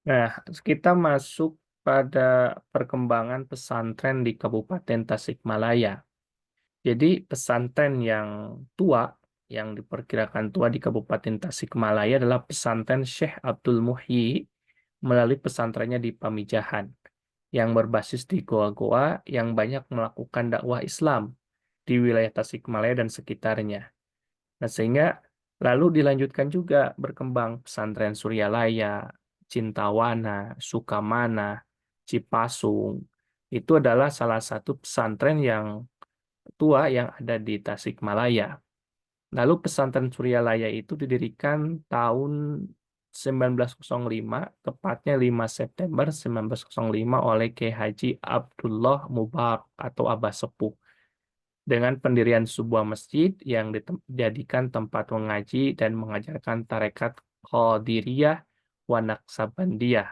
Nah, kita masuk pada perkembangan pesantren di Kabupaten Tasikmalaya. Jadi pesantren yang tua, yang diperkirakan tua di Kabupaten Tasikmalaya adalah pesantren Syekh Abdul Muhyi melalui pesantrennya di Pamijahan, yang berbasis di goa-goa yang banyak melakukan dakwah Islam di wilayah Tasikmalaya dan sekitarnya. Nah, sehingga lalu dilanjutkan juga berkembang pesantren Suryalaya, Cintawana, Sukamana, Cipasung. Itu adalah salah satu pesantren yang tua yang ada di Tasikmalaya. Lalu pesantren Suryalaya itu didirikan tahun 1905, tepatnya 5 September 1905 oleh Kiai Haji Abdullah Mubarak atau Abah Sepuh dengan pendirian sebuah masjid yang dijadikan tempat mengaji dan mengajarkan tarekat Qadiriyah wa Naqsabandiyah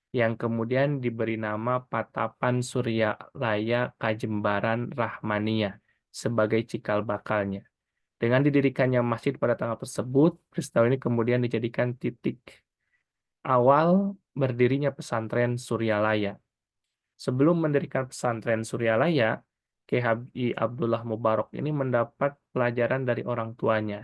yang kemudian diberi nama Patapan Surya Raya Kajembaran Rahmaniyah sebagai cikal bakalnya. Dengan didirikannya masjid pada tanggal tersebut, peristiwa ini kemudian dijadikan titik awal berdirinya pesantren Suryalaya. Sebelum mendirikan pesantren Suryalaya, Kiai Haji Abdullah Mubarak ini mendapat pelajaran dari orang tuanya,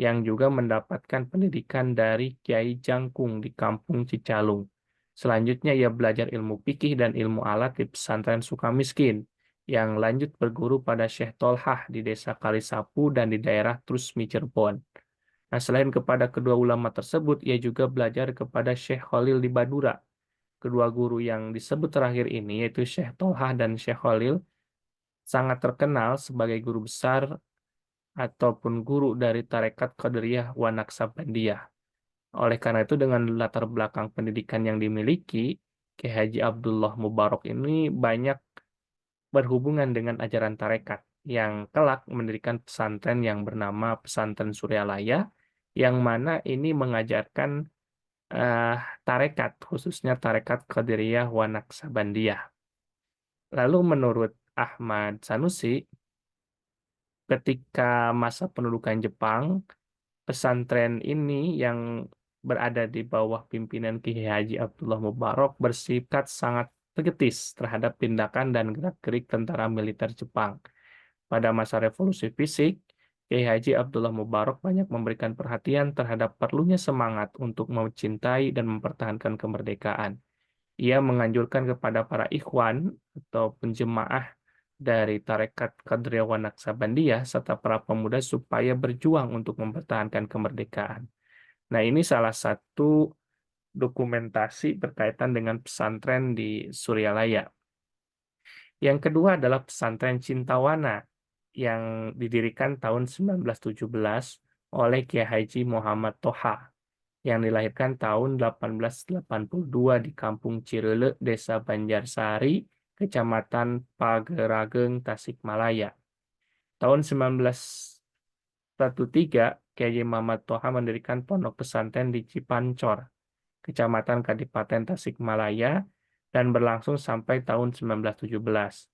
yang juga mendapatkan pendidikan dari Kiai Jangkung di Kampung Cicalung. Selanjutnya ia belajar ilmu fikih dan ilmu alat di pesantren Sukamiskin, yang lanjut berguru pada Syekh Tolhah di desa Kalisapu dan di daerah Trusmi Cirebon. Nah, selain kepada kedua ulama tersebut, ia juga belajar kepada Syekh Khalil di Badura. Kedua guru yang disebut terakhir ini, yaitu Syekh Tolha dan Syekh Khalil, sangat terkenal sebagai guru besar ataupun guru dari Tarekat Qadiriyah wa Naqsabandiyah. Oleh karena itu, dengan latar belakang pendidikan yang dimiliki, Kiai Haji Abdullah Mubarak ini banyak berhubungan dengan ajaran tarekat yang kelak mendirikan pesantren yang bernama Pesantren Suryalaya, yang mana ini mengajarkan eh, tarekat, khususnya tarekat Qadiriyah wa Naqsabandiyah. Lalu menurut Ahmad Sanusi, ketika masa pendudukan Jepang, pesantren ini yang berada di bawah pimpinan Kiai Haji Abdullah Mubarak bersikap sangat tegas terhadap tindakan dan gerak-gerik tentara militer Jepang. Pada masa revolusi fisik, Kiai Haji Abdullah Mubarak banyak memberikan perhatian terhadap perlunya semangat untuk mencintai dan mempertahankan kemerdekaan. Ia menganjurkan kepada para ikhwan atau penjemaah dari Tarekat Kadriawan Naksabandiyah serta para pemuda supaya berjuang untuk mempertahankan kemerdekaan. Nah, ini salah satu dokumentasi berkaitan dengan pesantren di Suryalaya. Yang kedua adalah pesantren Cintawana yang didirikan tahun 1917 oleh Kiai Haji Muhammad Toha yang dilahirkan tahun 1882 di Kampung Cireule, Desa Banjarsari, Kecamatan Pagerageng, Tasikmalaya. Tahun 1913, Kiai Muhammad Toha mendirikan pondok pesantren di Cipancor, Kecamatan Kadipaten Tasikmalaya, dan berlangsung sampai tahun 1917.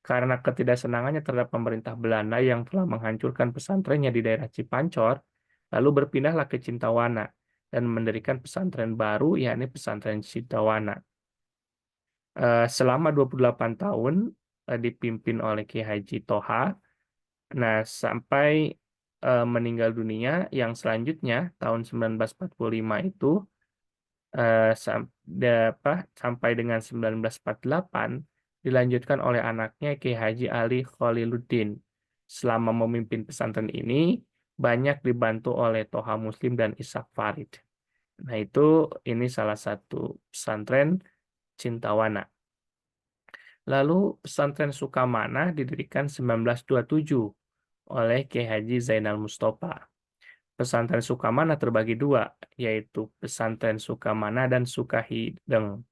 Karena ketidaksenangannya terhadap pemerintah Belanda yang telah menghancurkan pesantrennya di daerah Cipancor, lalu berpindahlah ke Cintawana dan mendirikan pesantren baru, yakni pesantren Cintawana. Selama 28 tahun dipimpin oleh Ki Haji Toha, nah sampai meninggal dunia yang selanjutnya tahun 1945 itu sampai dengan 1948 dilanjutkan oleh anaknya Ki Haji Ali Khaliluddin. Selama memimpin pesantren ini banyak dibantu oleh Toha Muslim dan Ishak Farid. Nah, ini salah satu pesantren Cintawana. Lalu pesantren Sukamana didirikan 1927 oleh Kiai Haji Zainal Mustafa. Pesantren Sukamana terbagi dua, yaitu Pesantren Sukamana dan Sukahideng.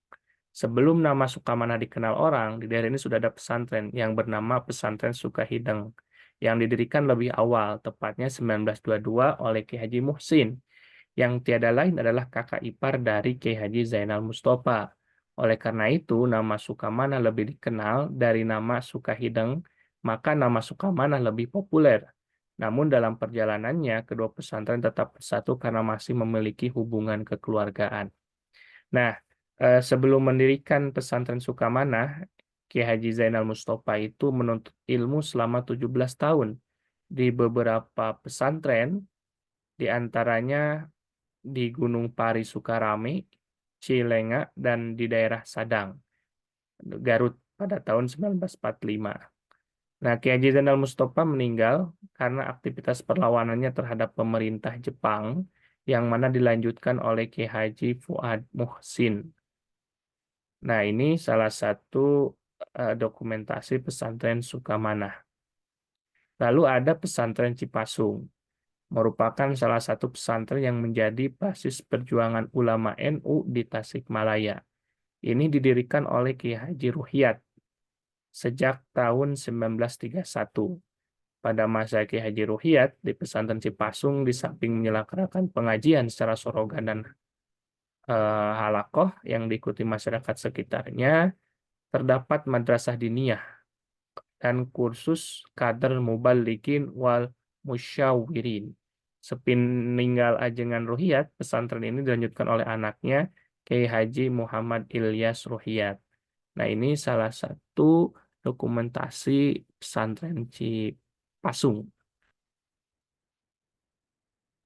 Sebelum nama Sukamana dikenal orang, di daerah ini sudah ada pesantren yang bernama Pesantren Sukahideng, yang didirikan lebih awal, tepatnya 1922 oleh Kiai Haji Muhsin, yang tiada lain adalah kakak ipar dari Kiai Haji Zainal Mustafa. Oleh karena itu, nama Sukamana lebih dikenal dari nama Sukahideng, maka nama Sukamana lebih populer. Namun dalam perjalanannya, kedua pesantren tetap bersatu karena masih memiliki hubungan kekeluargaan. Nah, Sebelum mendirikan pesantren Sukamanah, Kiai Haji Zainal Mustafa itu menuntut ilmu selama 17 tahun di beberapa pesantren, di antaranya di Gunung Pari Sukarame, Cilenga, dan di daerah Sadang, Garut pada tahun 1945. Nah, Ki Haji Zainal Mustafa meninggal karena aktivitas perlawanannya terhadap pemerintah Jepang yang mana dilanjutkan oleh Ki Haji Fuad Muhsin. Nah, ini salah satu dokumentasi pesantren Sukamanah. Lalu ada pesantren Cipasung, merupakan salah satu pesantren yang menjadi basis perjuangan ulama NU di Tasikmalaya. Ini didirikan oleh Ki Haji Ruhyat sejak tahun 1931. Pada masa Ki Haji Ruhyat, di pesantren Cipasung di samping menyelenggarakan pengajian secara sorogan dan halakoh yang diikuti masyarakat sekitarnya, terdapat madrasah diniyah dan kursus kader mubalikin wal musyawirin. Sepeninggal ajengan Ruhyat, pesantren ini dilanjutkan oleh anaknya Kiai Haji Muhammad Ilyas Ruhyat. Nah, ini salah satu dokumentasi pesantren Cipasung.